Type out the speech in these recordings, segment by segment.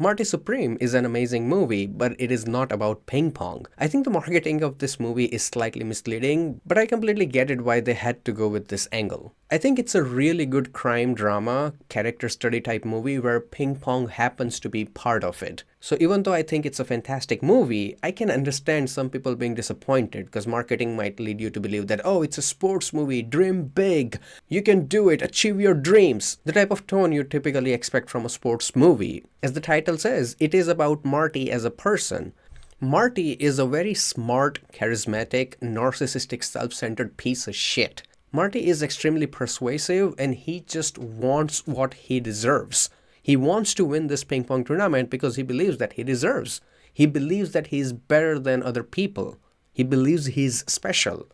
Marty Supreme is an amazing movie, but it is not about ping pong. I think the marketing of this movie is slightly misleading, but I completely get it why they had to go with this angle. I think it's a really good crime drama, character study type movie where ping pong happens to be part of it. So even though I think it's a fantastic movie, I can understand some people being disappointed because marketing might lead you to believe that, oh, it's a sports movie, dream big, you can do it, achieve your dreams. The type of tone you typically expect from a sports movie. As the title says, it is about Marty as a person. Marty is a very smart, charismatic, narcissistic, self-centered piece of shit. Marty is extremely persuasive and he just wants what he deserves. He wants to win this ping pong tournament because he believes that he deserves. He believes that he is better than other people. He believes he's special.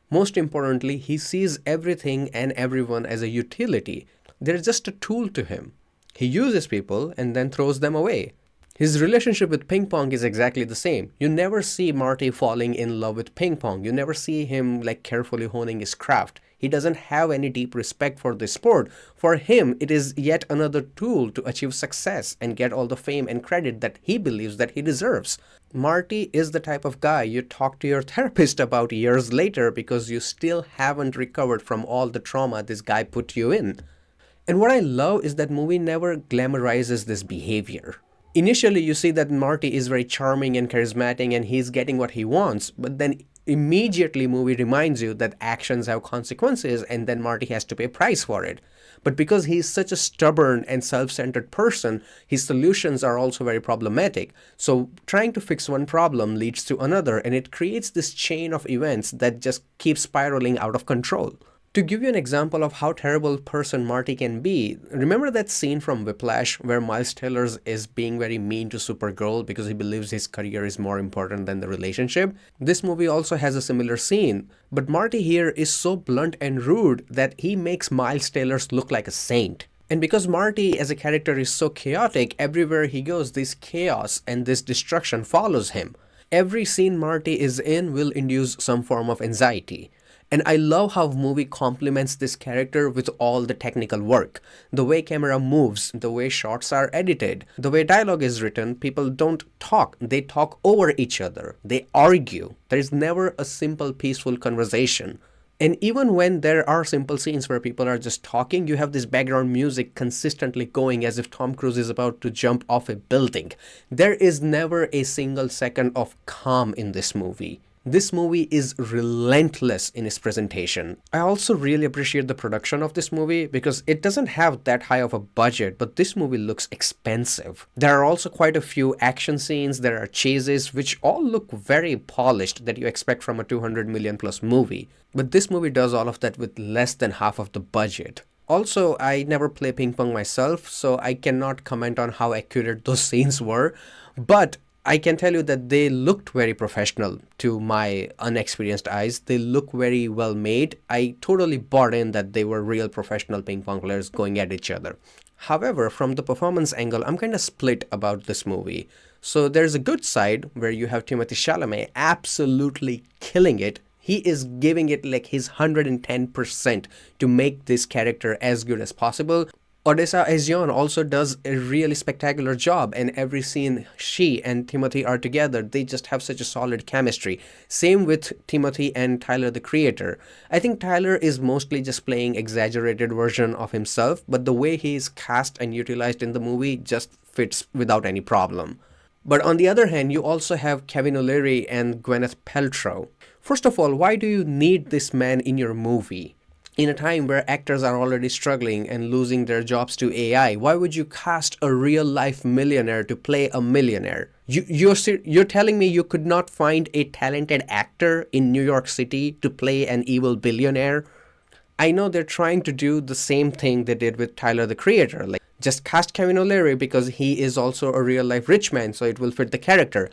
Most importantly, he sees everything and everyone as a utility. They're just a tool to him. He uses people and then throws them away. His relationship with ping pong is exactly the same. You never see Marty falling in love with ping pong. You never see him carefully honing his craft. He doesn't have any deep respect for the sport. For him, it is yet another tool to achieve success and get all the fame and credit that he believes that he deserves. Marty is the type of guy you talk to your therapist about years later because you still haven't recovered from all the trauma this guy put you in. And what I love is that movie never glamorizes this behavior. Initially, you see that Marty is very charming and charismatic and he's getting what he wants, but then immediately movie reminds you that actions have consequences and then Marty has to pay a price for it. But because he's such a stubborn and self-centered person, his solutions are also very problematic. So trying to fix one problem leads to another and it creates this chain of events that just keeps spiraling out of control. To give you an example of how terrible a person Marty can be, remember that scene from Whiplash where Miles Teller is being very mean to Supergirl because he believes his career is more important than the relationship? This movie also has a similar scene, but Marty here is so blunt and rude that he makes Miles Teller look like a saint. And because Marty as a character is so chaotic, everywhere he goes, this chaos and this destruction follows him. Every scene Marty is in will induce some form of anxiety. And I love how the movie complements this character with all the technical work. The way camera moves, the way shots are edited, the way dialogue is written, people don't talk, they talk over each other, they argue. There is never a simple, peaceful conversation. And even when there are simple scenes where people are just talking, you have this background music consistently going as if Tom Cruise is about to jump off a building. There is never a single second of calm in this movie. This movie is relentless in its presentation. I also really appreciate the production of this movie because it doesn't have that high of a budget, but this movie looks expensive. There are also quite a few action scenes, there are chases, which all look very polished that you expect from a 200 million plus movie. But this movie does all of that with less than half of the budget. Also, I never play ping pong myself, so I cannot comment on how accurate those scenes were, but I can tell you that they looked very professional to my unexperienced eyes. They look very well made. I totally bought in that they were real professional ping pong players going at each other. However, from the performance angle, I'm kind of split about this movie. So there's a good side where you have Timothée Chalamet absolutely killing it. He is giving it his 110% to make this character as good as possible. Odessa A'zion also does a really spectacular job, and every scene she and Timothée are together, they just have such a solid chemistry. Same with Timothée and Tyler the Creator. I think Tyler is mostly just playing exaggerated version of himself, but the way he is cast and utilized in the movie just fits without any problem. But on the other hand, you also have Kevin O'Leary and Gwyneth Paltrow. First of all, why do you need this man in your movie? In a time where actors are already struggling and losing their jobs to AI, why would you cast a real-life millionaire to play a millionaire? You're telling me you could not find a talented actor in New York City to play an evil billionaire? I know they're trying to do the same thing they did with Tyler the Creator. Just cast Kevin O'Leary because he is also a real-life rich man, so it will fit the character.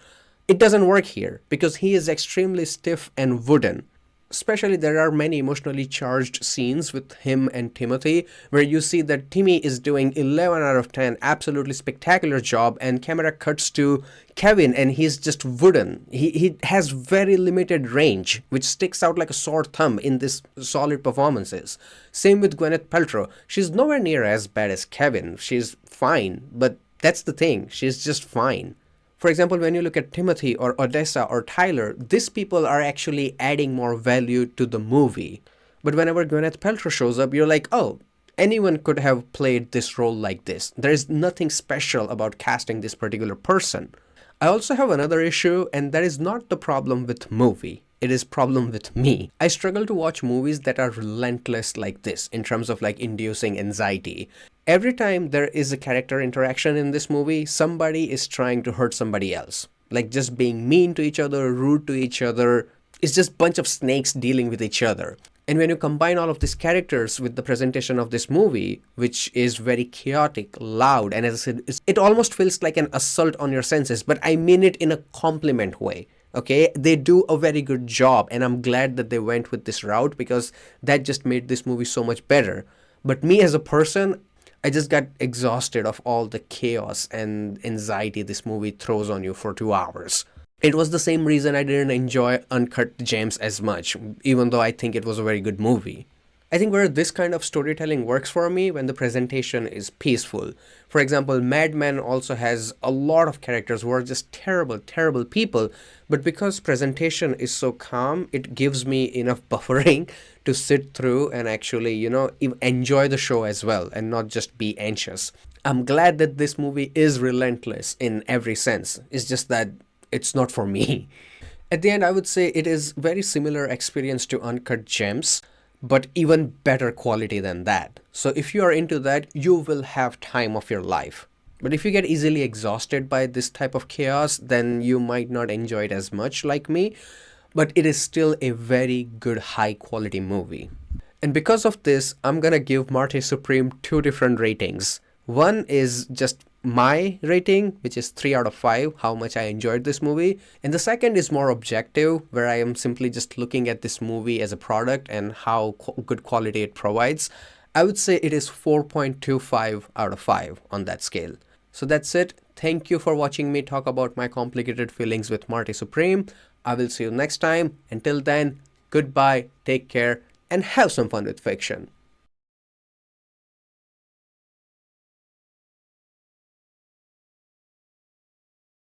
It doesn't work here because he is extremely stiff and wooden. Especially there are many emotionally charged scenes with him and Timothée where you see that Timmy is doing 11 out of 10, absolutely spectacular job, and camera cuts to Kevin and he's just wooden. He has very limited range, which sticks out like a sore thumb in this solid performances. Same with Gwyneth Paltrow. She's nowhere near as bad as Kevin. She's fine, but That's the thing. She's just fine. For example, when you look at Timothy or Odessa or Tyler, these people are actually adding more value to the movie. But whenever Gwyneth Paltrow shows up, you're like, oh, anyone could have played this role like this. There is nothing special about casting this particular person. I also have another issue, and that is not the problem with movie. It is problem with me. I struggle to watch movies that are relentless like this in terms of like inducing anxiety. Every time there is a character interaction in this movie, somebody is trying to hurt somebody else. Like just being mean to each other, rude to each other. It's just a bunch of snakes dealing with each other. And when you combine all of these characters with the presentation of this movie, which is very chaotic, loud, and as I said, it almost feels like an assault on your senses, but I mean it in a compliment way. Okay, they do a very good job, and I'm glad that they went with this route because that just made this movie so much better. But me as a person, I just got exhausted of all the chaos and anxiety this movie throws on you for 2 hours. It was the same reason I didn't enjoy Uncut Gems as much, even though I think it was a very good movie. I think where this kind of storytelling works for me when the presentation is peaceful. For example, Mad Men also has a lot of characters who are just terrible, terrible people, but because presentation is so calm, it gives me enough buffering to sit through and actually, enjoy the show as well and not just be anxious. I'm glad that this movie is relentless in every sense. It's just that it's not for me. At the end, I would say it is very similar experience to Uncut Gems, but even better quality than that. So if you are into that, you will have time of your life. But if you get easily exhausted by this type of chaos, then you might not enjoy it as much like me, but it is still a very good high quality movie. And because of this, I'm gonna give Marty Supreme 2 different ratings. One is just my rating, which is 3 out of 5, how much I enjoyed this movie. And the second is more objective, where I am simply just looking at this movie as a product and how good quality it provides. I would say it is 4.25 out of 5 on that scale. So that's it. Thank you for watching me talk about my complicated feelings with Marty Supreme. I will see you next time. Until then, goodbye, take care, and have some fun with fiction.